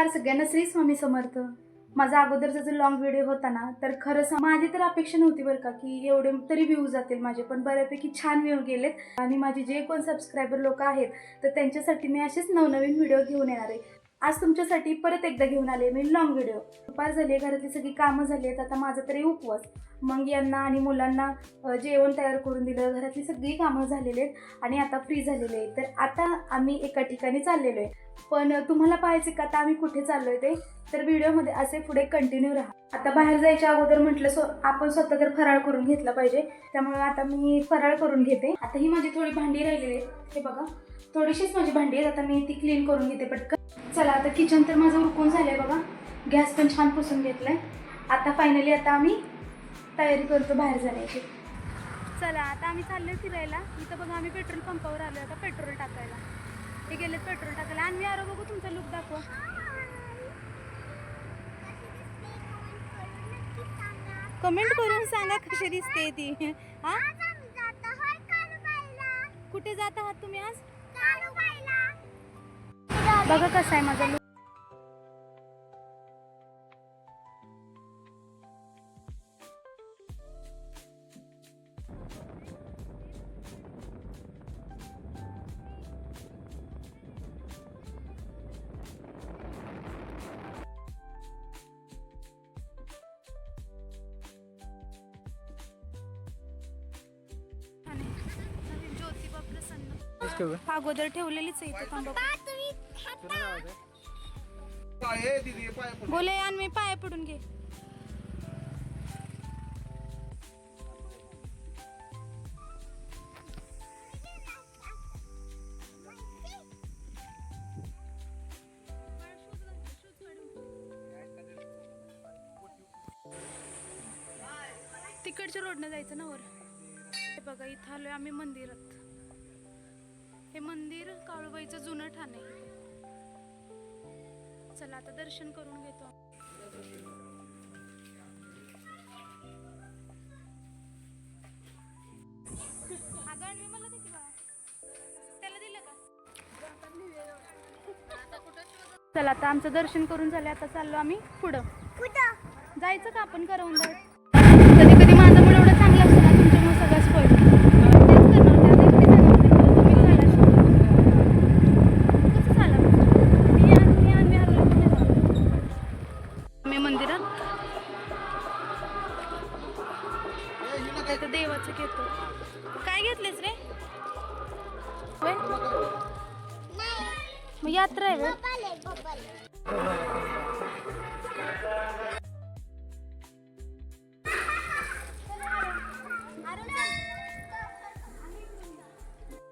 सगळ्यांना श्री स्वामी समर्थ। माझा अगोदरचा जो लॉंग व्हिडिओ होता ना, तर खरंच माझी तर अपेक्षा नव्हती बरं का की एवढे तरी व्ह्यूज जातील माझे, पण बऱ्यापैकी छान व्ह्यू गेलेत। आणि माझे जे कोण सबस्क्रायबर लोक आहेत तर त्यांच्यासाठी मी असेच नवनवीन व्हिडिओ घेऊन येणार आहे। आज तुमच्यासाठी परत एकदा घेऊन आले मी लॉंग व्हिडिओ। दुपार झाली, घरातली सगळी कामं झाली आहेत, आता माझा तरी उपवास। मग यांना आणि मुलांना जेवण तयार करून दिलं, घरातली सगळी कामं झालेली आहेत आणि आता फ्री झालेले आहेत। तर आता आम्ही एका ठिकाणी चाललेलो आहे, पण तुम्हाला पाहायचे का आता आम्ही कुठे चाललोय ते, तर व्हिडिओमध्ये असे पुढे कंटिन्यू राहा। आता बाहेर जायच्या अगोदर म्हटलं आपण स्वतः तर फराळ करून घेतला पाहिजे, त्यामुळे आता मी फराळ करून घेते। आता ही माझी थोडी भांडी राहिलेली आहेत, हे बघा थोडीशीच माझी भांडी आहेत, आता मी ती क्लीन करून घेते पटकन। चला आता किचन तर माझं उरकून झालंय बघा, गॅस पण छान पुसून घेतलाय। आता फायनली आता आम्ही तयारी करतो बाहेर जाण्याची। चला आता आम्ही चाललोय फिरायला। इथं बघा आम्ही पेट्रोल पंपावर आलोय आता पेट्रोल टाकायला। हे गेलेत पेट्रोल टाकायला। आणि मी आरो बघू तुमचा लुक दाखवा। कमेंट करून सांगा कशी दिसते ती। हा कुठे जात आहात तुम्ही आज? बघा कसा आहे माझा लुक। अगोदर ठेवलेलीच आहे इथे। बोले आणि मी पाय पडून घे। तिकडच्या रोडनं जायचं ना वर। हे बघा इथं आलोय आम्ही मंदिरात। हे मंदिर काळूबाईचं जुनं ठाण आहे। चला आता दर्शन करून घेतो। मला देखील त्याला दिलं का? चला आता आमचं दर्शन करून झालं, आता चाललो आम्ही पुढं। जायचं का आपण करवंद? कधी कधी माझा मूड एवढा चांगला असतो ना, तुमच्यामुळे सगळं स्पॉइल। देवाचं घेतो। काय घेतलेस रे? मग यात्रा आहे वे?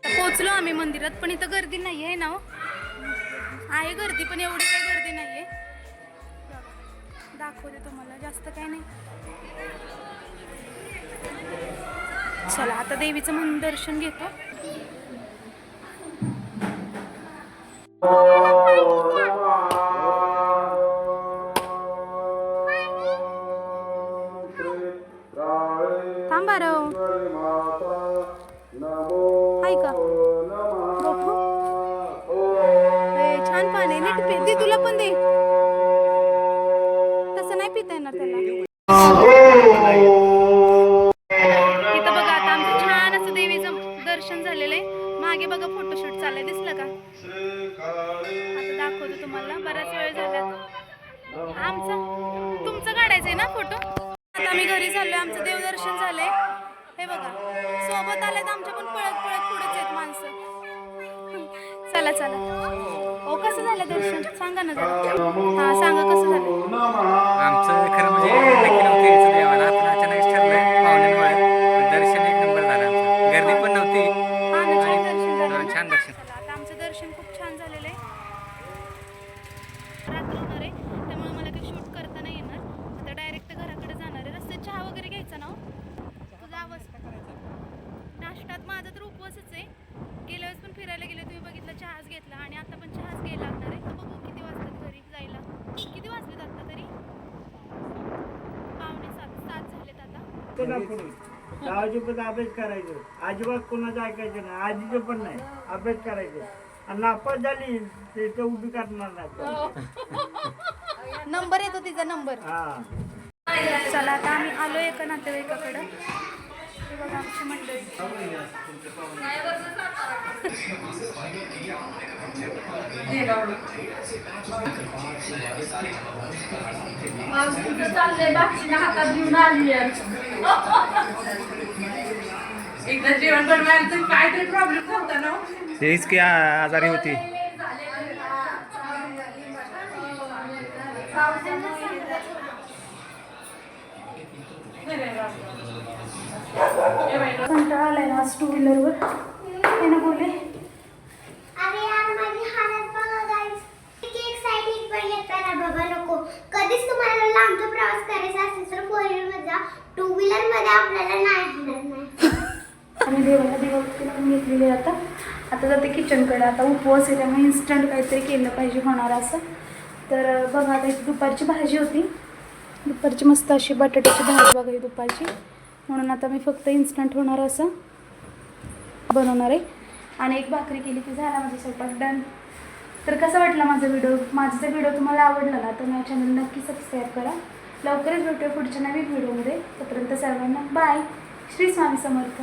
पोचलो आम्ही मंदिरात, पण इथं गर्दी नाही आहे ना। आहे गर्दी, पण एवढी काही गर्दी नाहीये। दाखवते तुम्हाला, जास्त काही नाही। चला आता देवीचं म्हणून दर्शन घेतो। थांबा रो, हाय का छान पाणी, नीट पी दे, तुला पण दे। तसं नाही पिता येणार त्याला। इथं बघा आता आमचं छान असं देवीचं दर्शन झालेलं आहे। मागे बघा फोटोशूट चाललंय, दिसलं का? आता दाखवतो तुम्हाला, बराच वेळ झाला। तुमचं काढायचंय ना फोटो? आता आम्ही घरी चाललोय, आमचं देवदर्शन झालंय। हे बघा सोबत आलेत आमच्या, पण पळत पळत पुढेच आहेत माणसं। चला चला। ओ कसं झालं दर्शन सांगा ना जरा। हा सांगा कसं झालं? आमचं खरं म्हणजे नक्की नव्हती यायचं देवाला, पण अचानक ठरलंय पाहुण्यांमुळे। दर्शन एक नंबर झालं आमचं, गर्दी पण नव्हती। छान दर्शन झालं। छान दर्शन। चला आता आमचं दर्शन खूप छान झालेलं आहे। रात्र होणार आहे, त्यामुळे मला काही शूट करता नाही येणार। आता डायरेक्ट घराकडे जाणार आहे। रस्त्यात चहा वगैरे घ्यायचा ना? तुझा आवाज नाश्त्यात माझा तर उपवासच आहे। गेल्या वेळेस पण फिरायला गेले, तुम्ही बघितलं चहाच घेतला, आणि आता पण चहाच घ्यायला लागणार आहे। तर बघू किती वाजतात घरी जायला। किती वाजलेत आता तरी? 6:45 झालेत आता। पण अभ्यास करायचं, अजिबात कोणाचं ऐकायचं नाही, आजीचं पण नाही, अभ्यास करायचं। आणि नापास झाली ते तर उभी करणार नाही. नंबर येतो तिचा नंबर. हा. चला आता आम्ही आलो एका नातेवाईकाकडं. हे बघा आमची मंडळी. एकदा जेवण बनवायला तर काहीतरी प्रॉब्लेम होता ना. हेच की आजारी होती. कंटाळा आलाय ना आज 2 व्हीलरवर. हे ना बोले अरे यार माझी हालत बघा गाईस. किती एक्साइटेड पण येताना बाबा नको. कधीच तुम्हाला लांबचा प्रवास करायचा असेल तर 4 व्हीलर मध्ये जा. 2 व्हीलर मध्ये आपल्याला नाही होणार नाही. आणि देवाला दिवाबत्ती लावून घेतलेली आहे. आता जाते किचनकडे. आता उपवास आहे त्यामुळे इन्स्टंट काहीतरी केलं पाहिजे होणार असं. तर बघा आता इथे दुपारची भाजी होती. दुपारची मस्त अशी बटाट्याची भाजी बघा ही दुपारची. म्हणून आता मी फक्त इन्स्टंट होणार असं बनवणार आहे. आणि एक भाकरी केली की झाला माझा स्वयंपाक डन. तर कसा वाटला माझा व्हिडिओ? माझा जर व्हिडिओ तुम्हाला आवडला ना तर माझ्या चॅनल नक्की सबस्क्राईब करा. लवकरच भेटूया पुढच्या नवीन व्हिडिओमध्ये. तोपर्यंत सर्वांना बाय. श्री स्वामी समर्थ.